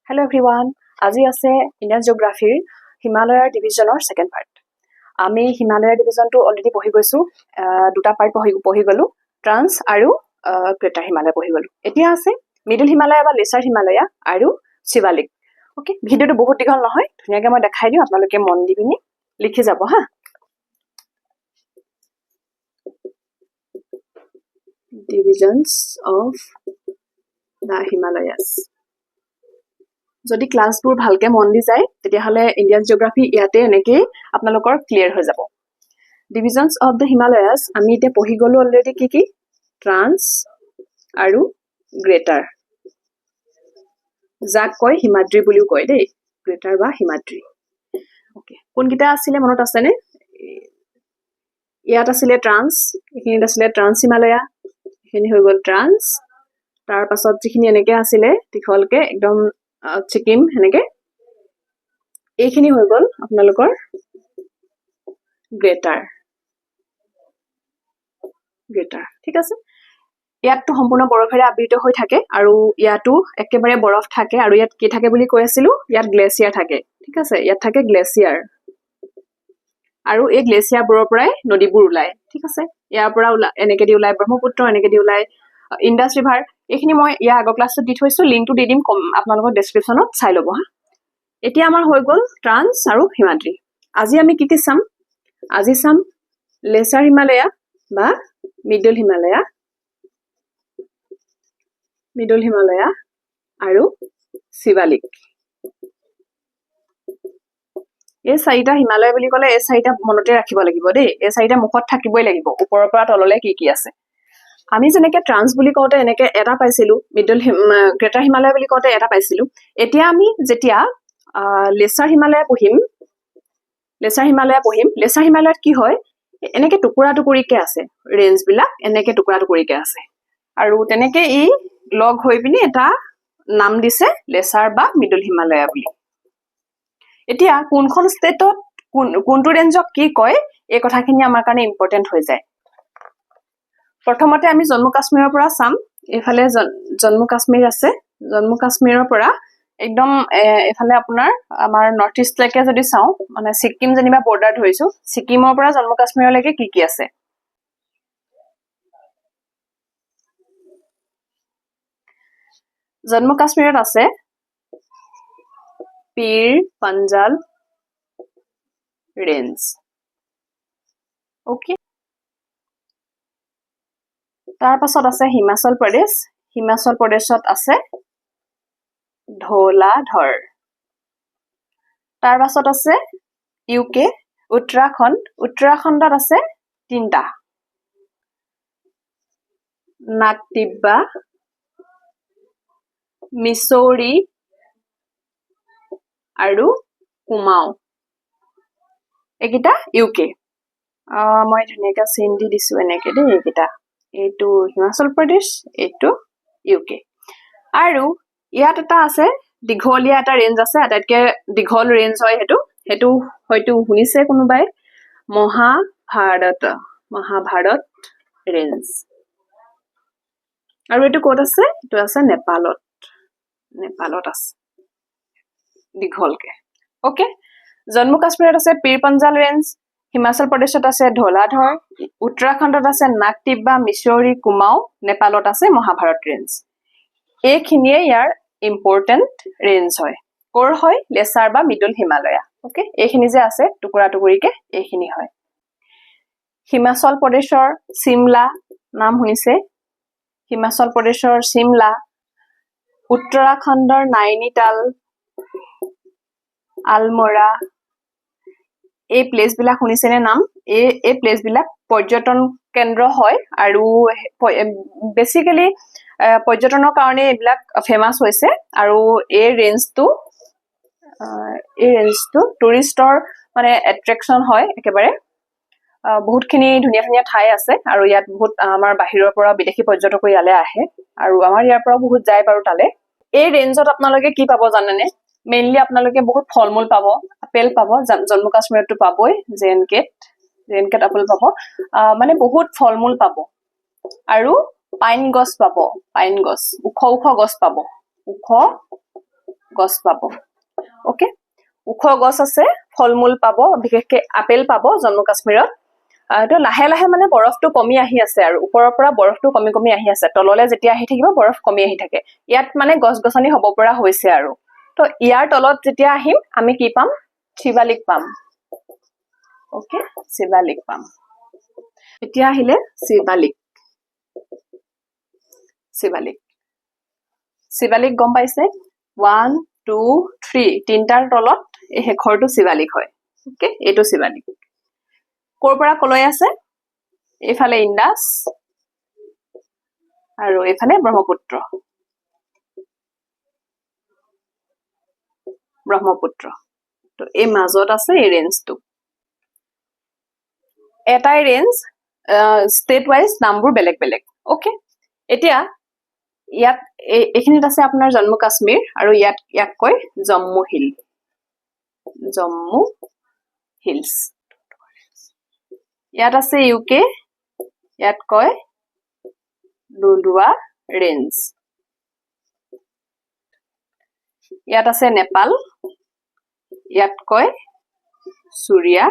Hello everyone. আজি আছে Indian জিওগ্ৰাফিৰ হিমালয়াৰ ডিভিজনৰ second part. আমি হিমালয়াৰ ডিভিজনটো অলৰেডি পঢ়ি গৈছো। দুটা পাৰ্ট পঢ়ি গলো, ট্ৰান্স আৰু গ্ৰেটাৰ হিমালয় পঢ়ি গলো। এতিয়া আছে মিডল হিমালয়া বা লেচাৰ হিমালয়া আৰু শিৱালিক। ওকে, ভিডিওটো বহুত দীঘল নহয়, ধুনীয়াকৈ মই দেখাই দিওঁ, আপোনালোকে মন দি পিনি লিখি যাব হা। Divisions of the Himalayas. যদি ক্লাছবোৰ ভালকে মন দি যায় তেতিয়াহলে ইণ্ডিয়ান জিওগ্ৰাফি ইয়াতে এনেকৈ আপোনালোকৰ ক্লিয়াৰ হৈ যাব। ডিভিজনছ অফ দ্য হিমালয়াছ আমি এতিয়া পঢ়ি গলো অলৰেডি কি ট্ৰান্স আৰু গ্ৰেটাৰ, যাক কয় হিমাদ্ৰী বুলিও কয় দেই, গ্ৰেটাৰ বা হিমাদ্ৰী। ওকে, কোনকেইটা আছিলে মনত আছেনে? ইয়াত আছিলে ট্ৰান্স, এইখিনিত আছিলে ট্ৰান্স হিমালয়া, এইখিনি হৈ গ'ল ট্ৰান্স। তাৰ পাছত যিখিনি এনেকে আছিলে দীঘলকে একদম ছিকিম, সেনেকে এইখিনি হৈ গ'ল আপোনালোকৰ গ্ৰেটাৰ। ঠিক আছে, ইয়াতটো সম্পূৰ্ণ বৰফেৰে আবৃত হৈ থাকে আৰু ইয়াতো একেবাৰে বৰফ থাকে। আৰু ইয়াত কি থাকে বুলি কৈ আছিলো? ইয়াত গ্লেচিয়াৰ থাকে। ঠিক আছে, ইয়াত থাকে গ্লেচিয়াৰ আৰু এই গ্লেচিয়াৰবোৰৰ পৰাই নদীবোৰ ওলায়। ঠিক আছে, ইয়াৰ পৰা এনেকে দি ওলায় ব্ৰহ্মপুত্ৰ, এনেকে দি ওলায় ইণ্ডাছ ৰিভাৰ। এইখিনি মই ইয়াৰ আগৰ ক্লাছত দি থৈছো, লিংকটো দি দিম আপোনালোকৰ ডেছক্ৰিপশ্যনত, চাই ল'ব হা। এতিয়া আমাৰ হৈ গ'ল ট্ৰান্স আৰু হিমাদ্ৰী। আজি আমি কি চাম? আজি চাম লেচাৰ হিমালয়া বা মিডল হিমালয়া আৰু শিৱালিক। এই চাৰিটা হিমালয় বুলি ক'লে এই চাৰিটা মনতে ৰাখিব লাগিব দেই। এই চাৰিটা মুখত থাকিবই লাগিব, ওপৰৰ পৰা তললৈ কি আছে। আমি যেনেকে ট্ৰান্স বুলি কওঁতে এনেকে এটা পাইছিলো, গ্ৰেটাৰ হিমালয় বুলি কওঁতে এটা পাইছিলো। এতিয়া আমি যেতিয়া লেচাৰ হিমালয়া পঢ়িম, লেচাৰ হিমালয়ত কি হয়, এনেকে টুকুৰা টুকুৰিকে আছে, ৰেঞ্জ বিলাক এনেকে টুকুৰা টুকুৰিকে আছে। আৰু তেনেকে ই লগ হৈ পিনি এটা নাম দিছে লেচাৰ বা মিডল হিমালয়া বুলি। এতিয়া কোনখন ষ্টেটত কোনটো ৰেঞ্জক কি কয়, এই কথাখিনি আমাৰ কাৰণে ইম্পৰ্টেণ্ট হৈ যায়। প্ৰথমতে আমি জম্মু কাশ্মীৰৰ পৰা চাম। এইফালে জম্মু কাশ্মীৰ আছে, জম্মু কাশ্মীৰৰ পৰা একদম এফালে আপোনাৰ আমাৰ নৰ্থ ইষ্টলৈকে যদি চাওঁ, মানে ছিকিম যেনিবা বৰ্ডাৰ ধৰিছো, ছিকিমৰ পৰা জম্মু কাশ্মীৰলৈকে কি আছে। জম্মু কাশ্মীৰত আছে পীৰ পাঞ্জাল ৰেঞ্জ। ওকে, তাৰ পাছত আছে হিমাচল প্ৰদেশ। হিমাচল প্ৰদেশত আছে ধৌলাধৰ। তাৰ পাছত আছে UK উত্তৰাখণ্ড। উত্তৰাখণ্ডত আছে তিনটা, নাগটিব্বা, মিছৌৰি আৰু কুমাও। এইকেইটা UK। মই ধুনীয়াকে চিন দি দিছো এনেকে দেই। এইকেইটা, এইটো হিমাচল প্ৰদেশ, এইটো UK। আৰু ইয়াত এটা আছে দীঘলীয়া এটা ৰেঞ্জ আছে, আটাইতকৈ দীঘল ৰেঞ্জ হয় সেইটো হয়তো শুনিছে কোনোবাই, মহাভাৰত ৰেঞ্জ। আৰু এইটো ক'ত আছে? এইটো আছে নেপালত আছে দীঘলকে। ওকে, জম্মু কাশ্মীৰত আছে পীৰ পাঞ্জাল ৰেঞ্জ, হিমাচল প্ৰদেশত আছে ধৌলাধৰ, উত্তৰাখণ্ডত আছে নাগটিব্বা, মিছৌৰি, কুমাও, নেপালত আছে মহাভাৰত ৰেঞ্জ। এইখিনিয়ে ইয়াৰ ইম্পৰ্টেণ্ট ৰেঞ্জ হয়। ক'ৰ হয়? লেচাৰ বা মিডল হিমালয়া। ওকে, এইখিনি যে আছে টুকুৰা টুকুৰিকে, এইখিনি হয়। হিমাচল প্ৰদেশৰ চিমলা নাম শুনিছে, হিমাচল প্ৰদেশৰ চিমলা, উত্তৰাখণ্ডৰ নাইনিতাল, আলমৰা, এই প্লেচবিলাক শুনিছেনে নাম? এই প্লেচবিলাক পৰ্যটন কেন্দ্ৰ হয় আৰু বেচিকেলি পৰ্যটনৰ কাৰণে এইবিলাক ফেমাছ হৈছে। আৰু এই ৰেঞ্জটো টুৰিষ্টৰ মানে এট্ৰেকশ্যন হয় একেবাৰে। বহুতখিনি ধুনীয়া ধুনীয়া ঠাই আছে আৰু ইয়াত বহুত আমাৰ বাহিৰৰ পৰা বিদেশী পৰ্যটকো ইয়ালৈ আহে আৰু আমাৰ ইয়াৰ পৰাও বহুত যায় বাৰু তালে। এই ৰেঞ্জত আপোনালোকে কি পাব জানেনে? মেইনলি আপোনালোকে বহুত ফল মূল পাব, আপেল পাব, জম্মু কাশ্মীৰতো পাবই, জে এন কেত আপেল পাব, মানে বহুত ফল মূল পাব। আৰু পাইন গছ পাব, ওখ ওখ গছ পাব, ওখ গছ পাব ওকে ওখ গছ আছে ফল-মূল পাব বিশেষকৈ আপেল পাব জম্মু কাশ্মীৰত তো লাহে লাহে মানে বৰফটো কমি আহি আছে আৰু ওপৰৰ পৰা বৰফটো কমি কমি আহি আছে তললে যেতিয়া আহি থাকিব বৰফ কমি আহি থাকে ইয়াত মানে গছ-গছনি হ'ব পৰা হৈছে আৰু তো ইয়াৰ তলত যেতিয়া আহিম আমি কি পাম শিৱালিক পাম ওকে শিৱালিক পাম এতিয়া আহিলে শিৱালিক শিৱালিক গম পাইছে 1 2 3 তিনটাৰ তলত এই শেষৰটো শিৱালিক হয় ওকে এইটো শিৱালিক কৰ পৰা কলৈ আছে এইফালে ইন্দাস আৰু এইফালে ব্ৰহ্মপুত্ৰ তো এই মাজত আছে এই ৰেঞ্জটো এটাই ৰেঞ্জ ষ্টেট ওয়াইজ নামবোৰ বেলেগ বেলেগ ওকে এতিয়া ইয়াত এইখিনিত আছে আপোনাৰ জম্মু কাশ্মীৰ আৰু ইয়াক কয় জম্মু হিলছ ইয়াত আছে ইউকে ইয়াত কয় দুধৱা ৰেঞ্জ ইয়াত আছে নেপাল ইয়াত কয় সূৰ্যা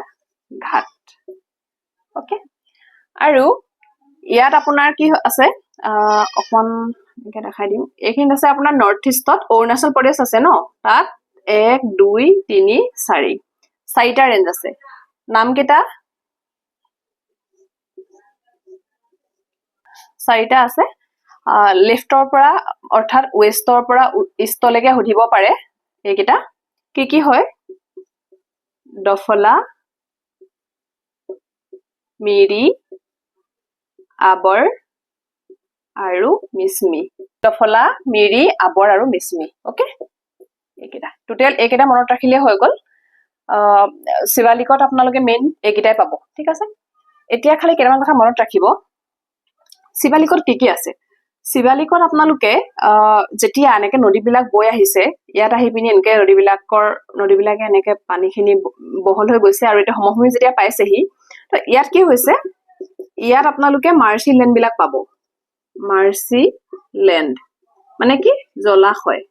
ঘাট ওকে আৰু ইয়াত আপোনাৰ কি আছে অকন এনেকে দেখাই দিম এইখিনিত আছে আপোনাৰ নৰ্থ ইষ্টত অৰুণাচল প্ৰদেশ আছে ন তাত 1 2 3 4 চাৰিটা ৰেঞ্জ আছে নাম কেইটা চাৰিটা আছে লেফটৰ পৰা অৰ্থাৎ ওয়েষ্টৰ পৰা ইষ্টলৈকে সুধিব পাৰে এইকেইটা কি হয় দফলা মিৰি আবৰ আৰু মিছমি দফলা মিৰি আবৰ আৰু মিছমি ওকে এইকেইটা টোটেল এইকেইটা মনত ৰাখিলে হৈ গল শিৱালিকত আপোনালোকে মেইন এইকেইটাই পাব ঠিক আছে এতিয়া খালি কেইটামান কথা মনত ৰাখিব শিৱালিকত কি আছে শিৱালিকত আপোনালোকে যেতিয়া এনেকে নদীবিলাক বৈ আহিছে ইয়াত আহি পিনি এনেকে নদীবিলাকে এনেকে পানীখিনি বহল হৈ গৈছে আৰু এটা সমভূমি যেতিয়া পাইছেহি তো ইয়াত কি হৈছে ইয়াত আপোনালোকে মাৰ্চি লেণ্ড বিলাক পাব মাৰ্চি লেণ্ড মানে কি জলাশয়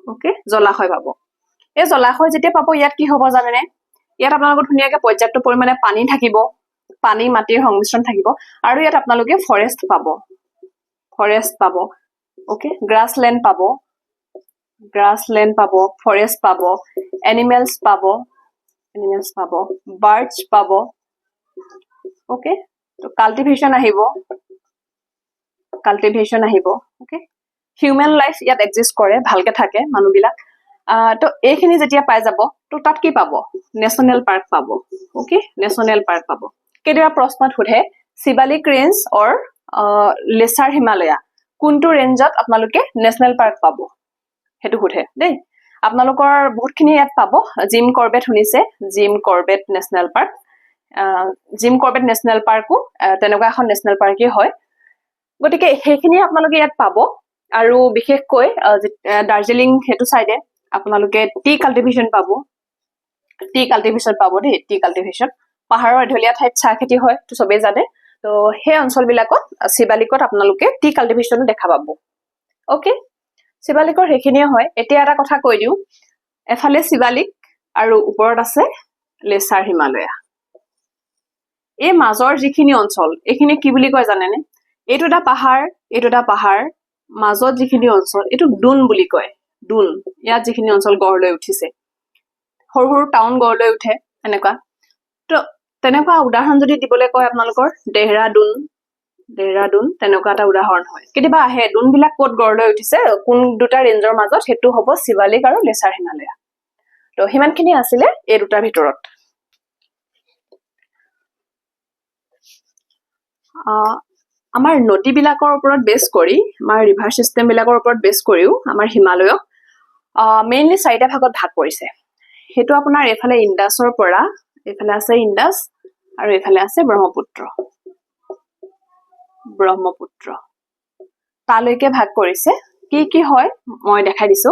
ওকে জলাশয় পাব এই জলাশয় যেতিয়া পাব ইয়াত কি হ'ব জানেনে ইয়াত আপোনালোকৰ ধুনীয়াকৈ পৰ্যাপ্ত পৰিমাণে পানী থাকিব পানী মাটিৰ সংমিশ্ৰণ থাকিব আৰু ইয়াত আপোনালোকে ফৰেষ্ট পাব ওকে গ্ৰাছলেণ্ড পাব ফৰেষ্ট পাব এনিমেলছ পাব বাৰ্ডছ পাব ওকে তো কাল্টিভেশ্যন আহিব ওকে হিউম্যান লাইফ ইয়াত এক্সিষ্ট কৰে ভালকে থাকে মানুহবিলাক তো এইখিনি যেতিয়া পাই যাব তো তাত কি পাব নেশ্যনেল পাৰ্ক পাব ওকে নেশ্যনেল পাৰ্ক পাব কেতিয়াবা প্ৰশ্নত সোধে শিৱালিক ৰেঞ্জ অৰ লেছাৰ হিমালয়া কোনটো ৰেঞ্জত আপোনালোকে নেশ্যনেল পাৰ্ক পাব হেতু সোধে দেই আপোনালোকৰ বহুতখিনি ইয়াত পাব জিম কৰবেট শুনিছে জিম কৰবেট নেশ্যনেল পাৰ্ক পাৰ্কো তেনেকুৱা এখন নেশ্যনেল পাৰ্কই হয় গতিকে সেইখিনি আপোনালোকে ইয়াত পাব আৰু বিশেষকৈ দাৰ্জিলিং হেতু সাইডে আপোনালোকে টি কাল্টিভেশ্যন পাব দেই টি কাল্টিভেশ্যন পাহাৰৰ এঢলীয়া ঠাইত চাহ খেতি হয় তো সবেই জানে তো সেই অঞ্চলবিলাকত শিৱালিকত আপোনালোকে টি কাল্টিভেশ্যনো দেখা পাব ওকে শিৱালিকৰ সেইখিনিয়ে হয় এতিয়া এটা কথা কৈ দিওঁ এফালে শিৱালিক আৰু ওপৰত আছে লেছাৰ হিমালয়া এই মাজৰ যিখিনি অঞ্চল এইখিনি কি বুলি কয় জানেনে এইটো এটা পাহাৰ মাজত যিখিনি অঞ্চল এইটো ডুন বুলি কয় ডুন ইয়াত যিখিনি অঞ্চল গঢ় লৈ উঠিছে সৰু সৰু টাউন গঢ় লৈ উঠে এনেকুৱা তো তেনেকুৱা উদাহৰণ যদি দিবলৈ কয় আপোনালোকৰ দেহৰাদুন তেনেকুৱা এটা উদাহৰণ হয় কেতিয়াবা আহে ডুনবিলাক ক'ত গঢ় লৈ উঠিছে কোন দুটা ৰেঞ্জৰ মাজত হেতু হ'ব শিৱালিক আৰু লেছাৰ হিমালয়া তো হিমানখিনি আছিলে এই দুটাৰ ভিতৰত আমাৰ নদীবিলাকৰ ওপৰত বেছ কৰি আমাৰ ৰিভাৰ সিস্টেম বিলাকৰ ওপৰত বেছ কৰিও আমাৰ হিমালয়ক মেইনলি চাৰিটা ভাগত ভাগ কৰিছে হেতু আপোনাৰ এফালে ইন্দাসৰ পৰা এফালে আছে ইন্দাস আৰু এফালে আছে ব্ৰহ্মপুত্ৰ তালৈকে ভাগ কৰিছে কি হয় মই দেখাই দিছো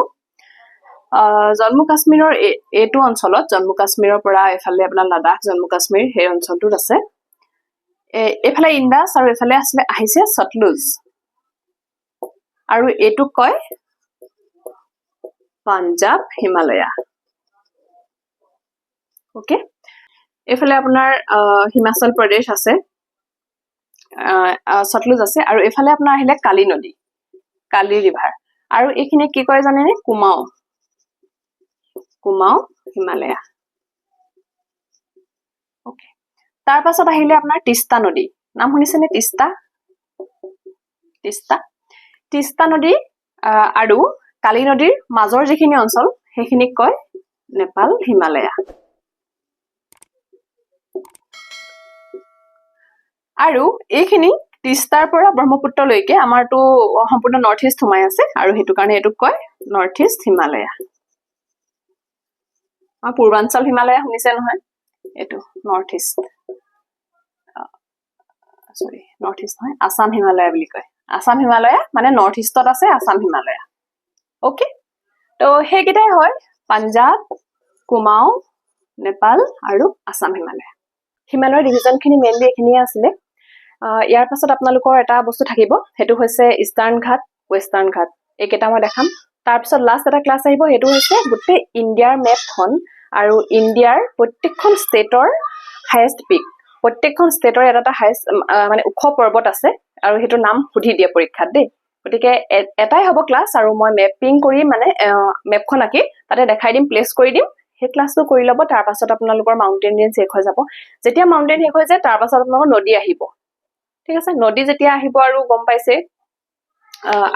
জম্মু কাশ্মীৰৰ এইটো অঞ্চলত জম্মু কাশ্মীৰৰ পৰা এফালে আপোনাৰ লাডাখ জম্মু কাশ্মীৰ সেই অঞ্চলটোত আছে এফালে ইন্দাস আৰু এফালে আহিছে সতলুজ আৰু এইটোক কয় পাঞ্জাব হিমালয়া ওকে এফালে আপোনাৰ হিমাচল প্ৰদেশ আছে সটলুজ আছে আৰু এফালে আপোনাৰ আহিলে কালি নদী কালি ৰিভাৰ আৰু এইখিনি কি কয় জানেনে কুমাও হিমালয়া ওকে তাৰ পাছত আহিলে আপোনাৰ তিস্তা নদী নাম শুনিছেনে তিস্তা নদী আৰু কালি নদীৰ মাজৰ যিখিনি অঞ্চল সেইখিনিক কয় নেপাল হিমালয়া আৰু এইখিনি তিস্তাৰ পৰা ব্ৰহ্মপুত্ৰলৈকে আমাৰটো সম্পূৰ্ণ নৰ্থ ইষ্ট সোমাই আছে আৰু সেইটো কাৰণে এইটোক কয় নৰ্থ ইষ্ট হিমালয়া পূৰ্বাঞ্চল হিমালয়া শুনিছে নহয় এইটো নৰ্থ ইষ্ট নহয় আসাম হিমালয়া বুলি কয় আসাম হিমালয়া মানে নৰ্থ ইষ্টত আছে আসাম হিমালয়া ওকে তো সেইকেইটাই হয় পাঞ্জাব কুমাও নেপাল আৰু আসাম হিমালয়ৰ ডিভিজনখিনি মেইনলি এইখিনিয়ে আছিলে ইয়াৰ পাছত আপোনালোকৰ এটা বস্তু থাকিব সেইটো হৈছে ইষ্টাৰ্ণ ঘাট ৱেষ্টাৰ্ণ ঘাট এইকেইটা মই দেখাম তাৰপিছত লাষ্ট এটা ক্লাছ আহিব সেইটো হৈছে গোটেই ইণ্ডিয়াৰ মেপখন আৰু ইণ্ডিয়াৰ প্ৰত্যেকখন ষ্টেটৰ হাইয়েষ্ট পিক প্ৰত্যেকখন ষ্টেটৰ এটা হাইয়েষ্ট মানে ওখ পৰ্বত আছে আৰু সেইটো নাম সুধি দিয়ে পৰীক্ষাত দেই গতিকে এটাই হ'ব ক্লাছ আৰু মই মেপিং কৰি মানে মেপখন আঁকি তাতে দেখাই দিম প্লেচ কৰি দিম সেই ক্লাছটো কৰি ল'ব তাৰ পাছত আপোনালোকৰ মাউণ্টেইন ৰেঞ্জ শেষ হৈ যাব যেতিয়া মাউণ্টেইন শেষ হৈ যায় তাৰ পাছত আপোনালোকৰ নদী আহিব ঠিক আছে নদী যেতিয়া আহিব আৰু গম পাইছে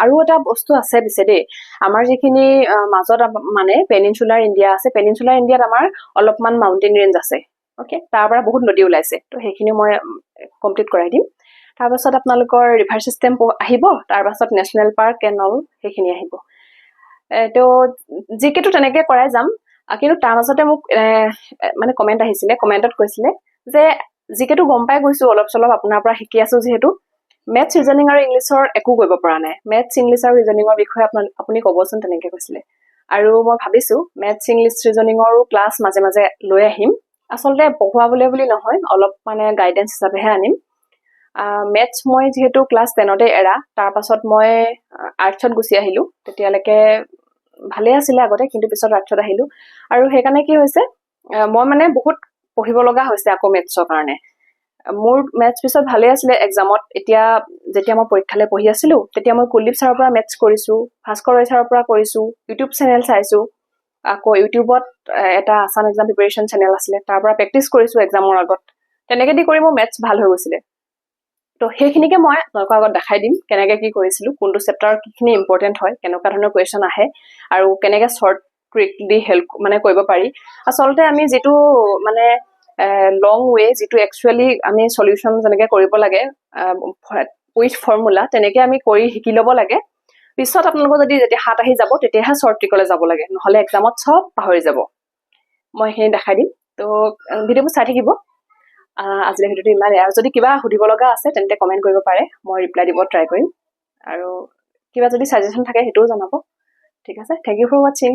আৰু এটা বস্তু আছে পিছে দেই আমাৰ যিখিনি মাজত মানে পেনিনচুলাৰ ইণ্ডিয়া আছে পেনিনচুলাৰ ইণ্ডিয়াত আমাৰ অলপমান মাউণ্টেইন ৰেঞ্জ আছে ওকে তাৰ পৰা বহুত নদী ওলাইছে তো সেইখিনি মই কমপ্লিট কৰাই দিম তাৰ পাছত আপোনালোকৰ ৰিভাৰ চিষ্টেম আহিব তাৰ পাছত নেশ্যনেল পাৰ্ক এণ্ড অল সেইখিনি আহিব তো জিকেটো তেনেকৈ কৰাই যাম কিন্তু তাৰ মাজতে মোক মানে কমেণ্ট আহিছিলে কমেণ্টত কৈছিলে যে জিকেটো গম পাই গৈছো অলপ চলপ আপোনাৰ পৰা শিকি আছো যিহেতু মেথছ ৰিজনিং আৰু ইংলিছৰ একো কৰিব পৰা নাই মেথছ ইংলিছ আৰু ৰিজনিঙৰ বিষয়ে আপুনি ক'বচোন তেনেকৈ কৈছিলে আৰু মই ভাবিছো মেথছ ইংলিছ ৰিজনিঙৰো ক্লাছ মাজে মাজে লৈ আহিম আচলতে পঢ়ুৱাবলৈ বুলি নহয় অলপ মানে গাইডেন্স হিচাপেহে আনিম মেথছ মই যিহেতু ক্লাছ 10তে এৰা তাৰ পাছত মই আৰ্টছত গুচি আহিলো তেতিয়ালৈকে ভালে আছিলে আগতে কিন্তু পিছত আৰ্টছত আহিলো আৰু সেইকাৰণে কি হৈছে মই মানে বহুত পঢ়িব লগা হৈছে আকৌ মেথছৰ কাৰণে মোৰ মেথছ পিছত ভালে আছিলে এক্সামত এতিয়া যেতিয়া মই পৰীক্ষালৈ পঢ়ি আছিলো তেতিয়া মই কুলদীপ ছাৰৰ পৰা মেথছ কৰিছো ভাস্কৰ ৰয় ছাৰৰ পৰা কৰিছো ইউটিউব চেনেল চাইছো আকৌ ইউটিউবত এটা আসাম এক্সাম প্ৰিপাৰেশ্যন চেনেল আছিলে তাৰ পৰা প্ৰেক্টিচ কৰিছো এক্সামৰ আগত তেনেকৈ দি কৰি মোৰ মেথছ ভাল হৈ গৈছিলে তো সেইখিনিকে মই আপোনালোকৰ আগত দেখাই দিম কেনেকৈ কি কৰিছিলো কোনটো চেপ্টাৰ কিখিনি ইম্পৰ্টেণ্ট হয় কেনেকুৱা ধৰণৰ কুৱেশ্যন আহে আৰু কেনেকৈ শ্বৰ্ট ট্ৰিক দি হেল্প মানে কৰিব পাৰি আচলতে আমি যিটো মানে লং ৱে যিটো একচুৱেলি আমি সলিউশ্যন যেনেকৈ কৰিব লাগে উইথ ফৰ্মুলা তেনেকৈ আমি কৰি শিকি ল'ব লাগে পিছত আপোনালোকৰ যদি যেতিয়া হাত আহি যাব তেতিয়াহে শ্বৰ্ট ট্ৰিকলৈ যাব লাগে নহ'লে এক্সামত চব পাহৰি যাব মই সেইখিনি দেখাই দিম তো ভিডিঅ'বোৰ চাই থাকিব আজিলৈ ভিডিঅ'টো ইমানেই আৰু যদি কিবা সুধিব লগা আছে তেন্তে কমেণ্ট কৰিব পাৰে মই ৰিপ্লাই দিব ট্ৰাই কৰিম আৰু কিবা যদি ছাজেশ্যন থাকে সেইটোও জনাব ঠিক আছে থেংক ইউ ফৰ ৱাচিং